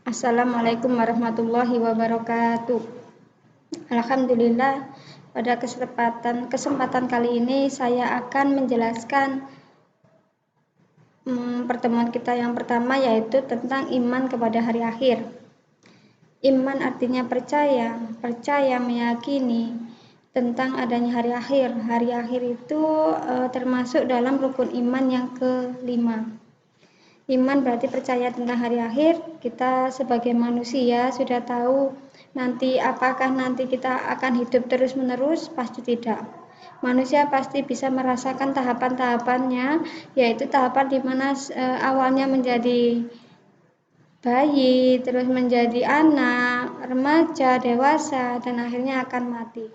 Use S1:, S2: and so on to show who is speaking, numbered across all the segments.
S1: Assalamualaikum warahmatullahi wabarakatuh. Alhamdulillah, pada kesempatan kali ini saya akan menjelaskan pertemuan kita yang pertama, yaitu tentang iman kepada hari akhir. Iman artinya percaya meyakini tentang adanya hari akhir. Hari akhir itu termasuk dalam rukun iman yang kelima. Iman berarti percaya tentang hari akhir. Kita sebagai manusia sudah tahu apakah nanti kita akan hidup terus-menerus? Pasti tidak. Manusia pasti bisa merasakan tahapan-tahapannya, yaitu tahapan di mana awalnya menjadi bayi, terus menjadi anak, remaja, dewasa, dan akhirnya akan mati.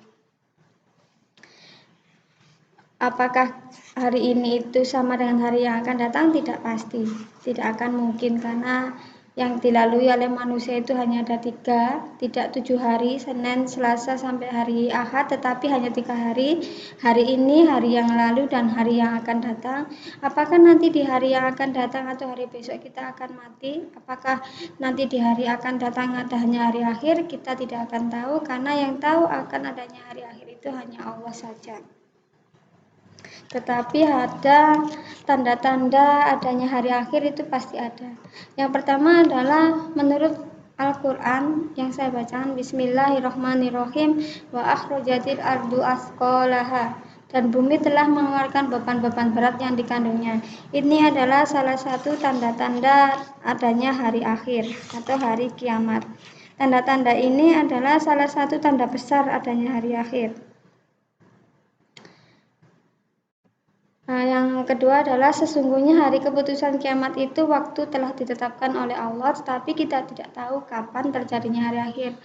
S1: Apakah hari ini itu sama dengan hari yang akan datang? Tidak pasti, tidak akan mungkin, karena yang dilalui oleh manusia itu hanya ada 3, tidak 7 hari, Senin, Selasa, sampai hari Ahad, tetapi hanya 3 hari, hari ini, hari yang lalu, dan hari yang akan datang. Apakah nanti di hari yang akan datang atau hari besok kita akan mati? Apakah nanti di hari akan datang hanya hari akhir? Kita tidak akan tahu, karena yang tahu akan adanya hari akhir itu hanya Allah saja. Tetapi ada tanda-tanda adanya hari akhir itu pasti ada. Yang pertama adalah menurut Al-Quran yang saya bacakan, Bismillahirrahmanirrahim, wa akhrajatil ardu asqalaha, dan bumi telah mengeluarkan beban-beban berat yang dikandungnya. Ini adalah salah satu tanda-tanda adanya hari akhir atau hari kiamat. Tanda-tanda ini adalah salah satu tanda besar adanya hari akhir. Yang kedua adalah sesungguhnya hari keputusan kiamat itu waktu telah ditetapkan oleh Allah, tetapi kita tidak tahu kapan terjadinya hari akhir.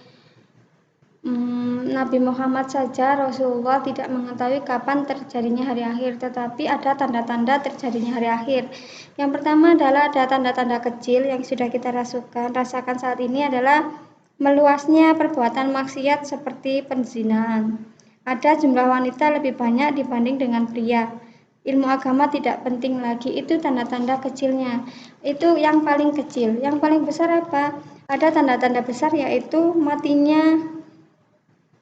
S1: Nabi Muhammad saja, Rasulullah, tidak mengetahui kapan terjadinya hari akhir, tetapi ada tanda-tanda terjadinya hari akhir. Yang pertama adalah ada tanda-tanda kecil yang sudah kita rasakan saat ini adalah meluasnya perbuatan maksiat seperti penzinahan. Ada jumlah wanita lebih banyak dibanding dengan pria. Ilmu agama tidak penting lagi, itu tanda-tanda kecilnya. Itu yang paling kecil. Yang paling besar apa? Ada tanda-tanda besar, yaitu matinya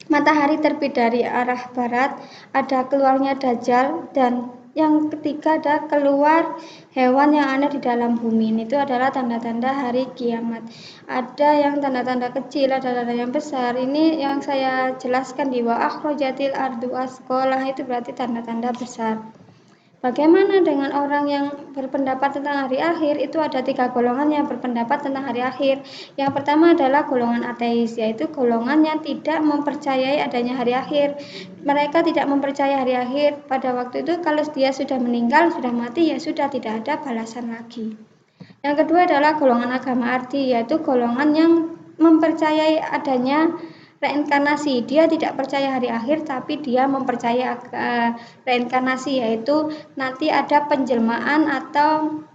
S1: matahari terbit dari arah barat, ada keluarnya Dajjal, dan yang ketiga ada keluar hewan yang aneh di dalam bumi. Itu adalah tanda-tanda hari kiamat. Ada yang tanda-tanda kecil, ada tanda yang besar. Ini yang saya jelaskan di wa akhrajatil ardu asqalaha, itu berarti tanda-tanda besar. Bagaimana dengan orang yang berpendapat tentang hari akhir? Itu ada 3 golongan yang berpendapat tentang hari akhir. Yang pertama adalah golongan ateis, yaitu golongan yang tidak mempercayai adanya hari akhir. Mereka tidak mempercayai hari akhir. Pada waktu itu kalau dia sudah meninggal, sudah mati, ya sudah, tidak ada balasan lagi. Yang kedua adalah golongan agama arti, yaitu golongan yang mempercayai adanya reinkarnasi. Dia tidak percaya hari akhir, tapi dia mempercayai reinkarnasi, yaitu nanti ada penjelmaan atau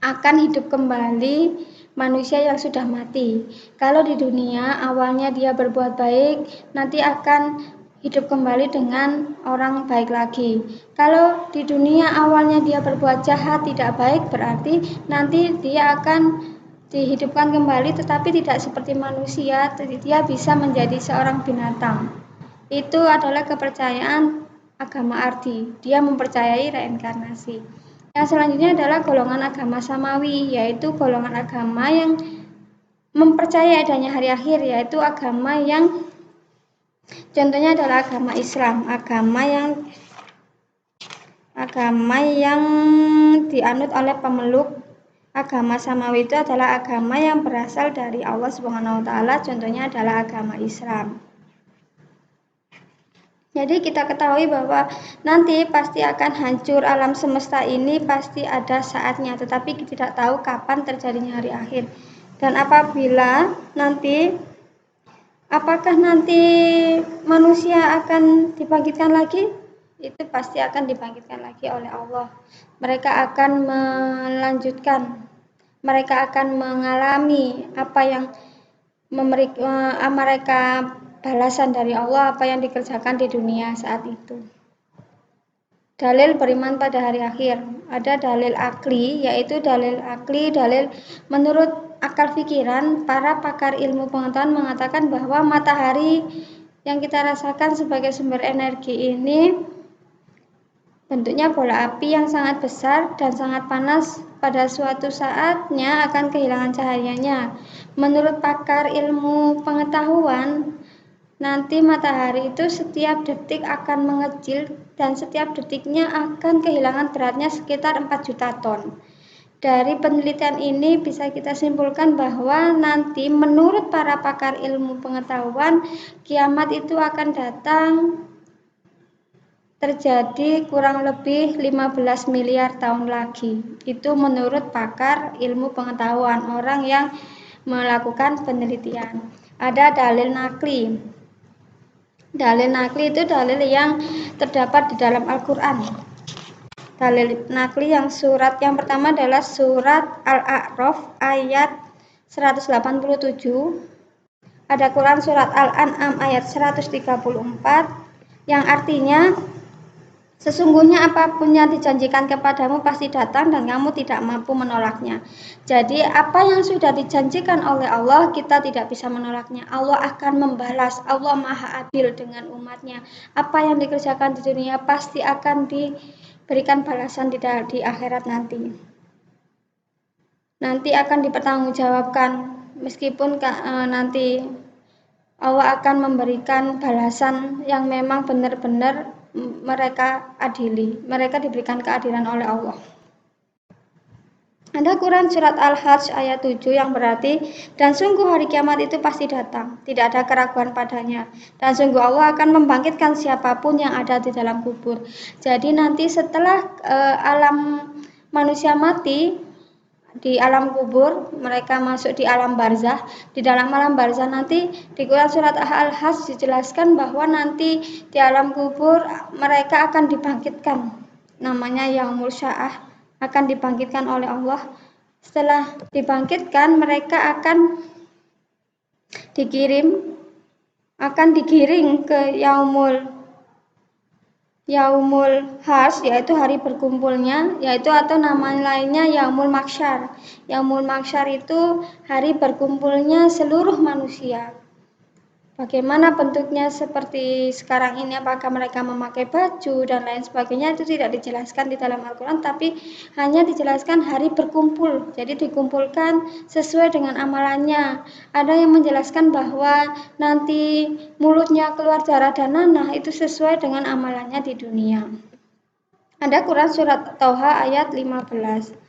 S1: akan hidup kembali manusia yang sudah mati. Kalau di dunia awalnya dia berbuat baik, nanti akan hidup kembali dengan orang baik lagi. Kalau di dunia awalnya dia berbuat jahat, tidak baik, berarti nanti dia akan dihidupkan kembali, tetapi tidak seperti manusia, dia bisa menjadi seorang binatang. Itu adalah kepercayaan agama arti, dia mempercayai reinkarnasi. Yang selanjutnya adalah golongan agama samawi, yaitu golongan agama yang mempercayai adanya hari akhir, yaitu agama yang contohnya adalah agama Islam, agama yang dianut oleh pemeluk agama samawi. Itu adalah agama yang berasal dari Allah Subhanahu wa taala, contohnya adalah agama Islam. Jadi kita ketahui bahwa nanti pasti akan hancur alam semesta ini, pasti ada saatnya, tetapi kita tidak tahu kapan terjadinya hari akhir. Dan apakah nanti manusia akan dibangkitkan lagi? Itu pasti akan dibangkitkan lagi oleh Allah. Mereka akan melanjutkan, mereka akan mengalami apa yang mereka balasan dari Allah, apa yang dikerjakan di dunia saat itu. Dalil beriman pada hari akhir. Ada dalil akli, yaitu dalil menurut akal pikiran, para pakar ilmu pengetahuan mengatakan bahwa matahari yang kita rasakan sebagai sumber energi ini bentuknya bola api yang sangat besar dan sangat panas, pada suatu saatnya akan kehilangan cahayanya. Menurut pakar ilmu pengetahuan, nanti matahari itu setiap detik akan mengecil dan setiap detiknya akan kehilangan beratnya sekitar 4 juta ton. Dari penelitian ini bisa kita simpulkan bahwa nanti menurut para pakar ilmu pengetahuan, kiamat itu akan datang terjadi kurang lebih 15 miliar tahun lagi. Itu menurut pakar ilmu pengetahuan, orang yang melakukan penelitian. Ada dalil nakli. Dalil nakli itu dalil yang terdapat di dalam Al-Quran. Dalil nakli yang surat yang pertama adalah surat Al-A'raf ayat 187. Ada Quran surat Al-An'am ayat 134 yang artinya, sesungguhnya apapun yang dijanjikan kepadamu pasti datang dan kamu tidak mampu menolaknya. Jadi apa yang sudah dijanjikan oleh Allah kita tidak bisa menolaknya. Allah akan membalas. Allah maha adil dengan umatnya. Apa yang dikerjakan di dunia pasti akan diberikan balasan di akhirat nanti. Nanti akan dipertanggungjawabkan, meskipun nanti Allah akan memberikan balasan yang memang benar-benar mereka adili, mereka diberikan keadilan oleh Allah. Ada Quran surat Al-Hajj ayat 7 yang berarti, dan sungguh hari kiamat itu pasti datang, tidak ada keraguan padanya, dan sungguh Allah akan membangkitkan siapapun yang ada di dalam kubur. Jadi nanti setelah alam manusia mati, di alam kubur, mereka masuk di alam barzah. Di dalam alam barzah nanti di Quran surat Al-Hajj dijelaskan bahwa nanti di alam kubur mereka akan dibangkitkan, namanya yaumul sya'ah, akan dibangkitkan oleh Allah. Setelah dibangkitkan mereka akan digiring ke Yaumul Hajj, yaitu hari berkumpulnya, yaitu atau nama lainnya Yaumul Mahsyar. Yaumul Mahsyar itu hari berkumpulnya seluruh manusia. Bagaimana bentuknya seperti sekarang ini, apakah mereka memakai baju dan lain sebagainya, itu tidak dijelaskan di dalam Al-Quran, tapi hanya dijelaskan hari berkumpul. Jadi dikumpulkan sesuai dengan amalannya. Ada yang menjelaskan bahwa nanti mulutnya keluar darah dan nanah, itu sesuai dengan amalannya di dunia. Ada Quran surat Thaha ayat 15.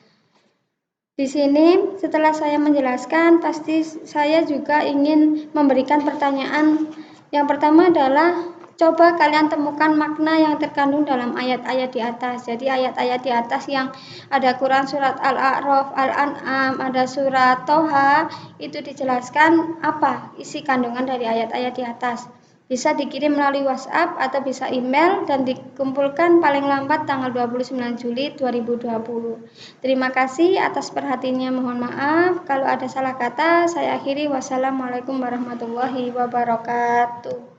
S1: Di sini setelah saya menjelaskan, pasti saya juga ingin memberikan pertanyaan. Yang pertama adalah, coba kalian temukan makna yang terkandung dalam ayat-ayat di atas. Jadi ayat-ayat di atas yang ada Quran surat Al-A'raf, Al-An'am, ada surat Thaha, itu dijelaskan apa isi kandungan dari ayat-ayat di atas. Bisa dikirim melalui WhatsApp atau bisa email dan dikumpulkan paling lambat tanggal 29 Juli 2020. Terima kasih atas perhatiannya, mohon maaf. Kalau ada salah kata, saya akhiri. Wassalamualaikum warahmatullahi wabarakatuh.